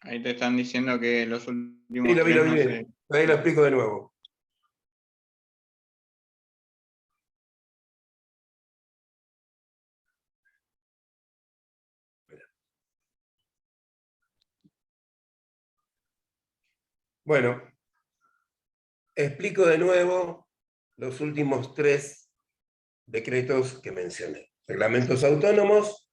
Ahí te están diciendo que los últimos Sí, lo vi, tres lo no vi. sé. Ahí lo explico de nuevo. Bueno, explico de nuevo los últimos 3 decretos que mencioné. Reglamentos autónomos,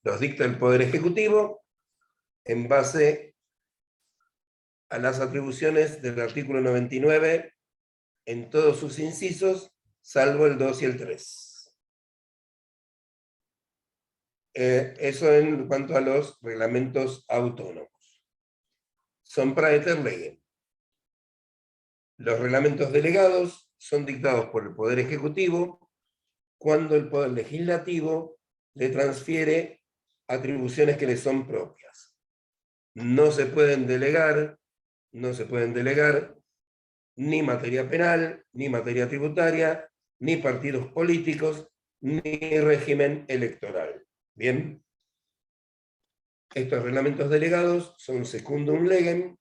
los dicta el Poder Ejecutivo en base a las atribuciones del artículo 99 en todos sus incisos, salvo el 2 y el 3. Eso en cuanto a los reglamentos autónomos. Son praeter legem. Los reglamentos delegados son dictados por el Poder Ejecutivo cuando el Poder Legislativo le transfiere atribuciones que le son propias. No se pueden delegar ni materia penal, ni materia tributaria, ni partidos políticos, ni régimen electoral. Bien. Estos reglamentos delegados son secundum legem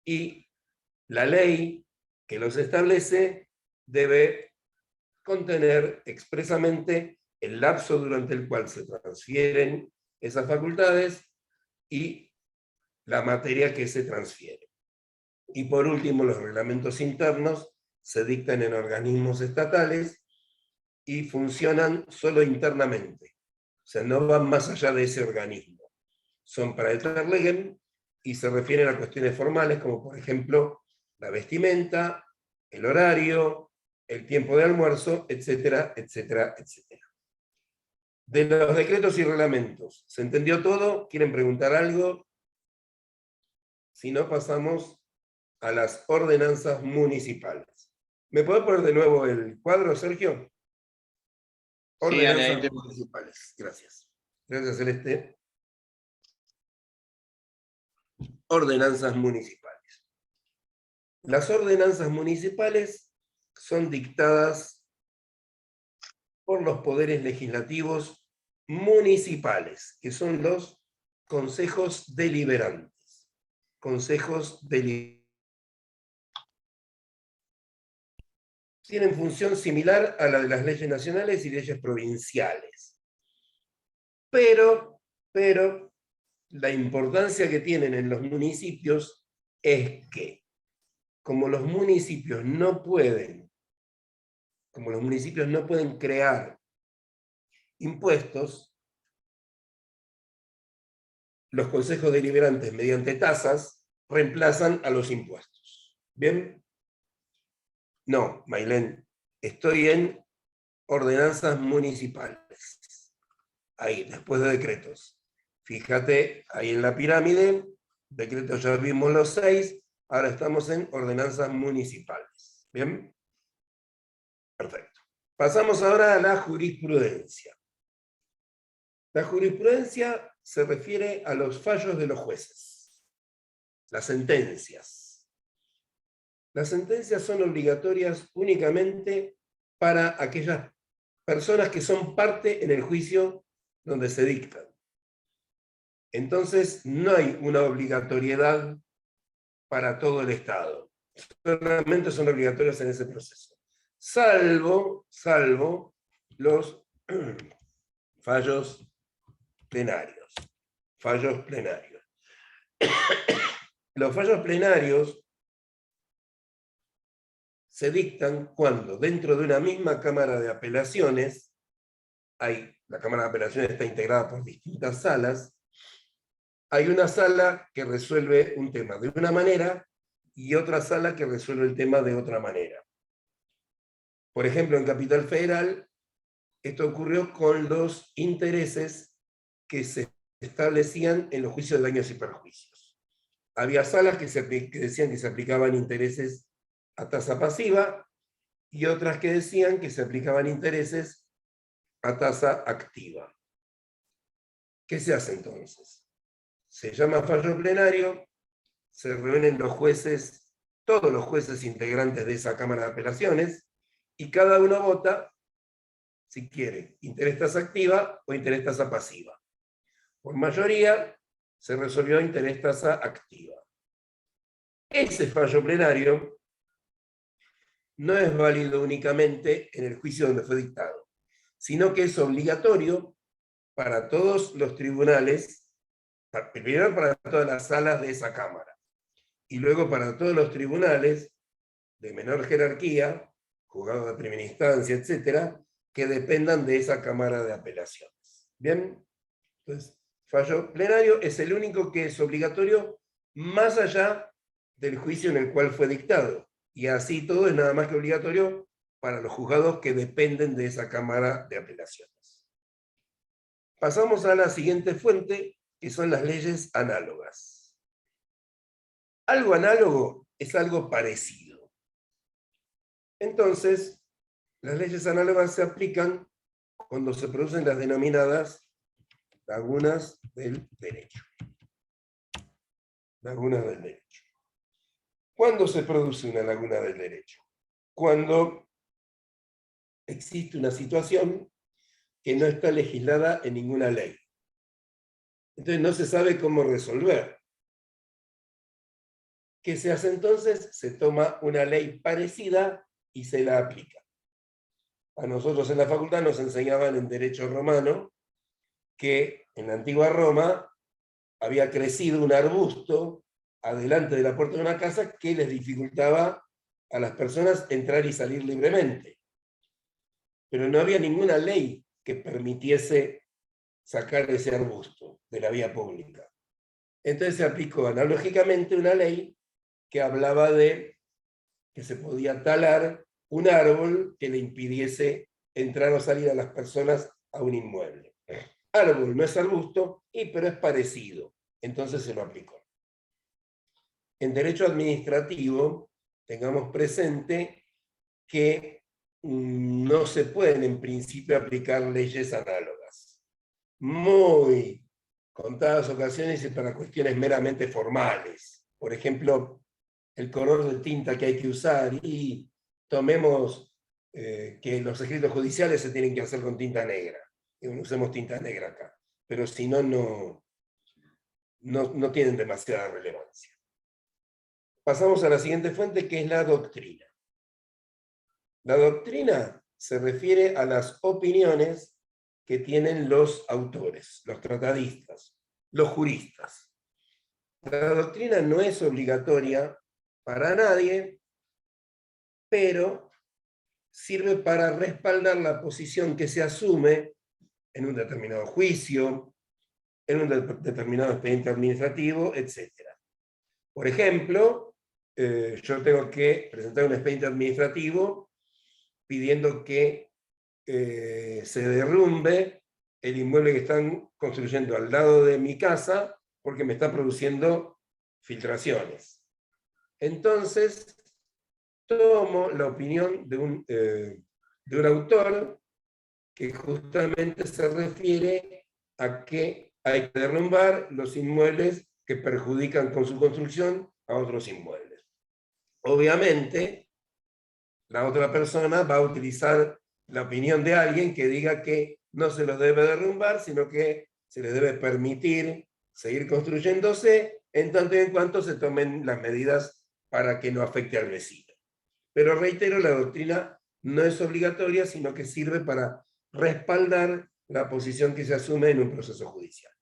y la ley que los establece debe contener expresamente el lapso durante el cual se transfieren esas facultades y la materia que se transfiere. Y por último, los reglamentos internos se dictan en organismos estatales y funcionan solo internamente. O sea, no van más allá de ese organismo. Son praeter legem y se refieren a cuestiones formales como por ejemplo la vestimenta, el horario, el tiempo de almuerzo, etcétera, etcétera, etcétera. De los decretos y reglamentos, ¿se entendió todo? ¿Quieren preguntar algo? Si no, pasamos a las ordenanzas municipales. ¿Me podés poner de nuevo el cuadro, Sergio? Sí, dale, ahí Ordenanzas municipales. Gracias. Gracias, Celeste. Ordenanzas municipales. Las ordenanzas municipales son dictadas por los poderes legislativos municipales, que son los consejos deliberantes. Consejos deliberantes. Tienen función similar a la de las leyes nacionales y leyes provinciales. Pero la importancia que tienen en los municipios es que, como los municipios no pueden crear impuestos, los consejos deliberantes mediante tasas reemplazan a los impuestos. ¿Bien? No, Mailén, estoy en ordenanzas municipales. Ahí, después de decretos. Fíjate, ahí en la pirámide, decretos ya vimos los 6, ahora estamos en ordenanzas municipales. ¿Bien? Perfecto. Pasamos ahora a la jurisprudencia. La jurisprudencia se refiere a los fallos de los jueces, las sentencias. Las sentencias son obligatorias únicamente para aquellas personas que son parte en el juicio donde se dictan. Entonces, no hay una obligatoriedad para todo el Estado. Solamente son obligatorias en ese proceso. Salvo los fallos plenarios. Fallos plenarios. Los fallos plenarios se dictan cuando dentro de una misma Cámara de Apelaciones, la Cámara de Apelaciones está integrada por distintas salas, hay una sala que resuelve un tema de una manera y otra sala que resuelve el tema de otra manera. Por ejemplo, en Capital Federal, esto ocurrió con los intereses que se establecían en los juicios de daños y perjuicios. Había salas que decían que se aplicaban intereses a tasa pasiva y otras que decían que se aplicaban intereses a tasa activa. ¿Qué se hace entonces? Se llama fallo plenario, se reúnen los jueces, todos los jueces integrantes de esa Cámara de Apelaciones, y cada uno vota si quiere interés tasa activa o interés tasa pasiva. Por mayoría, se resolvió interés tasa activa. Ese fallo plenario no es válido únicamente en el juicio donde fue dictado, sino que es obligatorio para todos los tribunales, primero para todas las salas de esa Cámara, y luego para todos los tribunales de menor jerarquía, juzgados de primera instancia, etcétera, que dependan de esa Cámara de Apelaciones. ¿Bien? Entonces, fallo plenario es el único que es obligatorio más allá del juicio en el cual fue dictado. Y así todo es nada más que obligatorio para los juzgados que dependen de esa Cámara de Apelaciones. Pasamos a la siguiente fuente, que son las leyes análogas. Algo análogo es algo parecido. Entonces, las leyes análogas se aplican cuando se producen las denominadas lagunas del derecho. Lagunas del derecho. ¿Cuándo se produce una laguna del derecho? Cuando existe una situación que no está legislada en ninguna ley. Entonces no se sabe cómo resolver. ¿Qué se hace entonces? Se toma una ley parecida y se la aplica. A nosotros en la facultad nos enseñaban en derecho romano que en la antigua Roma había crecido un arbusto adelante de la puerta de una casa que les dificultaba a las personas entrar y salir libremente. Pero no había ninguna ley que permitiese sacar ese arbusto de la vía pública. Entonces se aplicó analógicamente una ley que hablaba de que se podía talar un árbol que le impidiese entrar o salir a las personas a un inmueble. Árbol no es arbusto, pero es parecido. Entonces se lo aplicó. En derecho administrativo, tengamos presente que no se pueden en principio aplicar leyes análogas. Muy contadas ocasiones y para cuestiones meramente formales. Por ejemplo, el color de tinta que hay que usar, y tomemos que los escritos judiciales se tienen que hacer con tinta negra. Y usemos tinta negra acá. Pero si no, no tienen demasiada relevancia. Pasamos a la siguiente fuente, que es la doctrina. La doctrina se refiere a las opiniones que tienen los autores, los tratadistas, los juristas. La doctrina no es obligatoria para nadie, pero sirve para respaldar la posición que se asume en un determinado juicio, en un determinado expediente administrativo, etc. Por ejemplo, yo tengo que presentar un expediente administrativo pidiendo que se derrumbe el inmueble que están construyendo al lado de mi casa porque me está produciendo filtraciones. Entonces, tomo la opinión de un autor que justamente se refiere a que hay que derrumbar los inmuebles que perjudican con su construcción a otros inmuebles. Obviamente, la otra persona va a utilizar la opinión de alguien que diga que no se los debe derrumbar, sino que se les debe permitir seguir construyéndose en tanto y en cuanto se tomen las medidas para que no afecte al vecino. Pero reitero, la doctrina no es obligatoria, sino que sirve para respaldar la posición que se asume en un proceso judicial.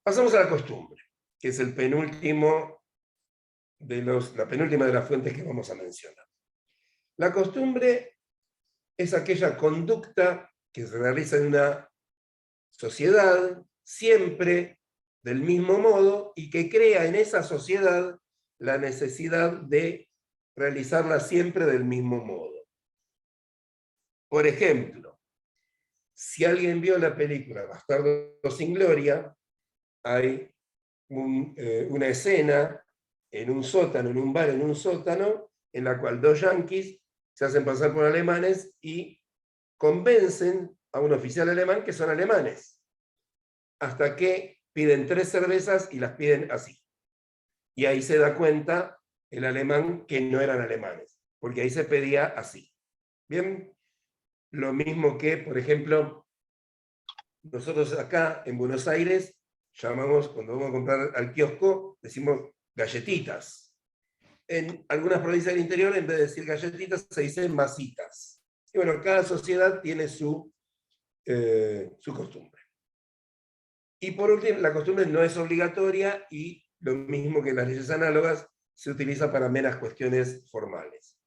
Pasamos a la costumbre, que es la penúltima de las fuentes que vamos a mencionar. La costumbre es aquella conducta que se realiza en una sociedad siempre del mismo modo y que crea en esa sociedad la necesidad de realizarla siempre del mismo modo. Por ejemplo, si alguien vio la película Bastardos sin Gloria, hay una escena en un sótano, en un bar, en un sótano, en la cual dos yanquis se hacen pasar por alemanes y convencen a un oficial alemán que son alemanes, hasta que piden 3 cervezas y las piden así. Y ahí se da cuenta el alemán que no eran alemanes, porque ahí se pedía así. Bien, lo mismo que, por ejemplo, nosotros acá en Buenos Aires llamamos, cuando vamos a comprar al kiosco, decimos galletitas. En algunas provincias del interior, en vez de decir galletitas, se dicen masitas. Y bueno, cada sociedad tiene su costumbre. Y por último, la costumbre no es obligatoria y lo mismo que las leyes análogas, se utiliza para meras cuestiones formales.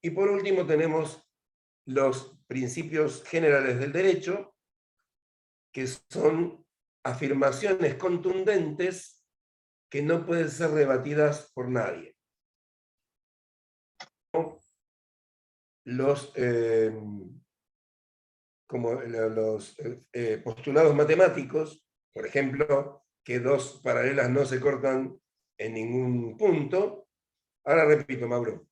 Y por último tenemos los principios generales del derecho, que son afirmaciones contundentes que no pueden ser rebatidas por nadie. Los postulados matemáticos, por ejemplo, que dos paralelas no se cortan en ningún punto. Ahora repito, Mauro.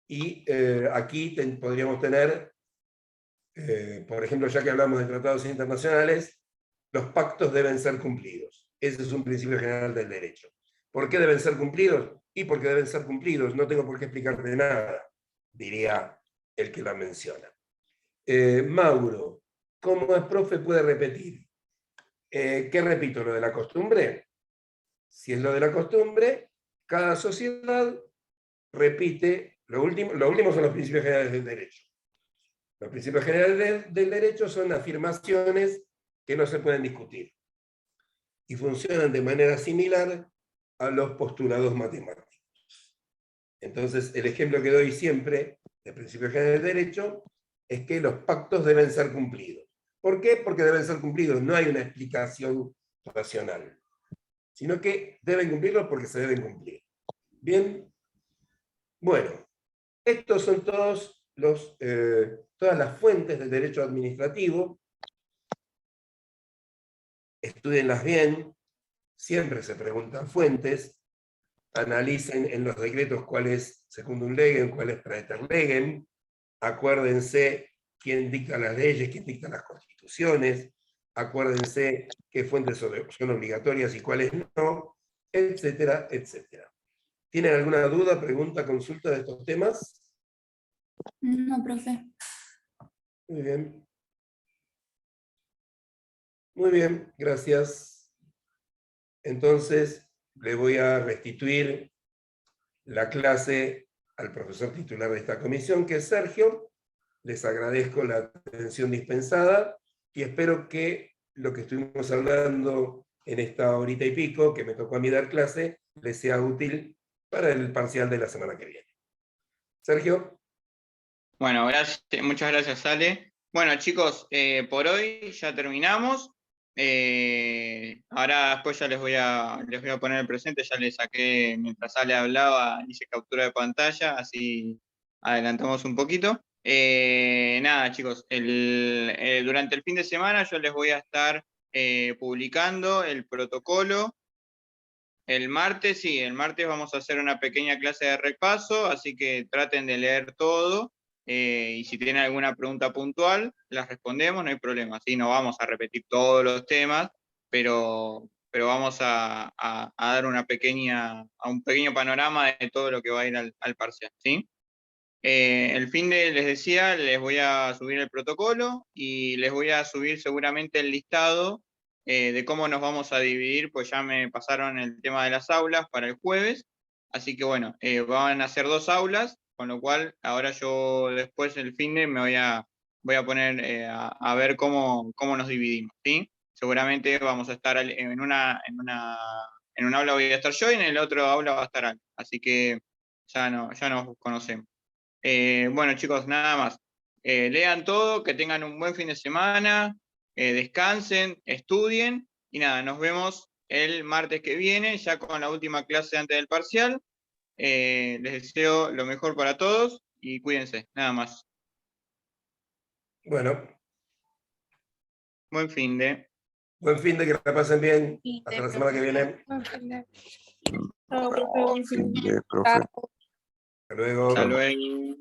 Y aquí podríamos tener, por ejemplo, ya que hablamos de tratados internacionales, los pactos deben ser cumplidos. Ese es un principio general del derecho. ¿Por qué deben ser cumplidos? Y porque deben ser cumplidos. No tengo por qué explicarte nada, diría el que la menciona. Mauro, ¿cómo es profe puede repetir? ¿Qué repito? ¿Lo de la costumbre? Si es lo de la costumbre, cada sociedad repite, lo último son los principios generales del derecho. Los principios generales del derecho son afirmaciones que no se pueden discutir y funcionan de manera similar a los postulados matemáticos. Entonces, el ejemplo que doy siempre de principios generales del derecho es que los pactos deben ser cumplidos. ¿Por qué? Porque deben ser cumplidos. No hay una explicación racional, sino que deben cumplirlos porque se deben cumplir. Bien, bueno, estos son todas las fuentes del derecho administrativo. Estúdienlas bien, siempre se preguntan fuentes, analicen en los decretos cuál es secundum legem, cuál es praeter legem, acuérdense quién dicta las leyes, quién dicta las constituciones, acuérdense qué fuentes son obligatorias y cuáles no, etcétera, etcétera. ¿Tienen alguna duda, pregunta, consulta de estos temas? No, profe. Muy bien. Muy bien, gracias. Entonces, le voy a restituir la clase al profesor titular de esta comisión, que es Sergio. Les agradezco la atención dispensada y espero que lo que estuvimos hablando en esta horita y pico, que me tocó a mí dar clase, les sea útil para el parcial de la semana que viene. Sergio. Bueno, muchas gracias, Ale. Bueno, chicos, por hoy ya terminamos. Ahora después ya les voy a poner el presente, ya les saqué, mientras Ale hablaba, hice captura de pantalla, así adelantamos un poquito. Nada, chicos, durante el fin de semana yo les voy a estar publicando el protocolo. El martes vamos a hacer una pequeña clase de repaso, así que traten de leer todo. Y si tienen alguna pregunta puntual, las respondemos, no hay problema. ¿Sí? No vamos a repetir todos los temas, pero vamos a dar un pequeño panorama de todo lo que va a ir al parcial. ¿Sí? Les decía, les voy a subir el protocolo y les voy a subir seguramente el listado de cómo nos vamos a dividir, pues ya me pasaron el tema de las aulas para el jueves, así que bueno, van a ser 2 aulas, con lo cual ahora yo después del finde me voy a poner a ver cómo nos dividimos, ¿sí? Seguramente vamos a estar en una aula voy a estar yo y en el otro aula va a estar Ale, así que ya nos conocemos. Bueno, chicos, nada más. Lean todo, que tengan un buen fin de semana, descansen, estudien y nada, nos vemos el martes que viene, ya con la última clase antes del parcial. Les deseo lo mejor para todos y cuídense, nada más. Bueno. Buen fin de. Buen fin de, que la pasen bien. Hasta la semana que viene. Buen fin de, profe. Hasta luego. Hasta luego.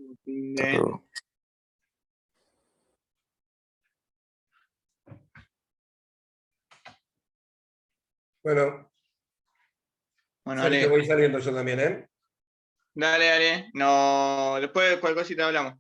Hasta luego. Bueno, Ale. voy saliendo yo también, ¿eh? Dale. No, después de cualquier cosita hablamos.